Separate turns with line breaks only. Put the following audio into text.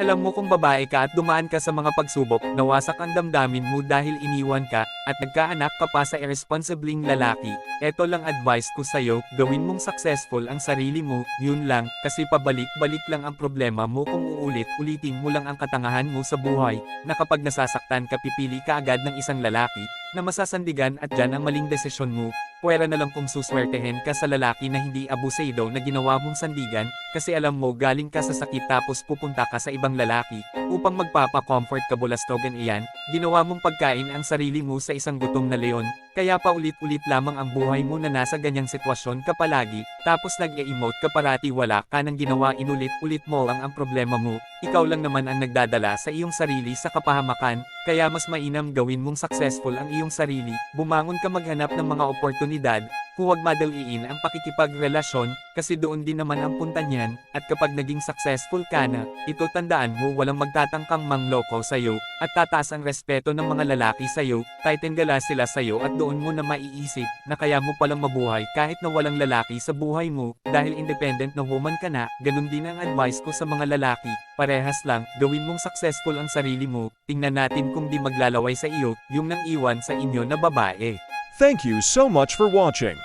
Alam mo kung babae ka at dumaan ka sa mga pagsubok, nawasak ang damdamin mo dahil iniwan ka, at nagkaanak ka pa sa irresponsibling lalaki, eto lang advice ko sa'yo, gawin mong successful ang sarili mo, yun lang, kasi pabalik-balik lang ang problema mo kung uulit-ulitin mo lang ang katangahan mo sa buhay, na kapag nasasaktan ka pipili ka agad ng isang lalaki, na masasandigan at dyan ang maling desisyon mo. Puwera na lang kung suswertehin ka sa lalaki na hindi abusado na ginawa mong sandigan, kasi alam mo galing ka sa sakit tapos pupunta ka sa ibang lalaki, upang magpapa-comfort ka bulastogan iyan, ginawa mong pagkain ang sarili mo sa isang gutom na leon, kaya paulit-ulit lamang ang buhay mo na nasa ganyang sitwasyon ka palagi, tapos nag-e-emote ka parati wala ka nang ginawa inulit-ulit mo ang problema mo, ikaw lang naman ang nagdadala sa iyong sarili sa kapahamakan, kaya mas mainam gawin mong successful ang iyong sarili, bumangon ka maghanap ng mga oportunidad, huwag madaliin ang pakikipagrelasyon, kasi doon din naman ang punta niyan, at kapag naging successful ka na, ito tandaan mo walang magtatangkang mangloko sa'yo, at tataas ang respeto ng mga lalaki sa'yo, titinggala sila sa'yo at doon mo na maiisip, na kaya mo palang mabuhay kahit na walang lalaki sa buhay mo, dahil independent na woman ka na, ganun din ang advice ko sa mga lalaki, parehas lang, gawin mong successful ang sarili mo, tingnan natin kung di maglalaway sa iyo, yung nang iwan sa inyo na babae.
Thank you so much for watching.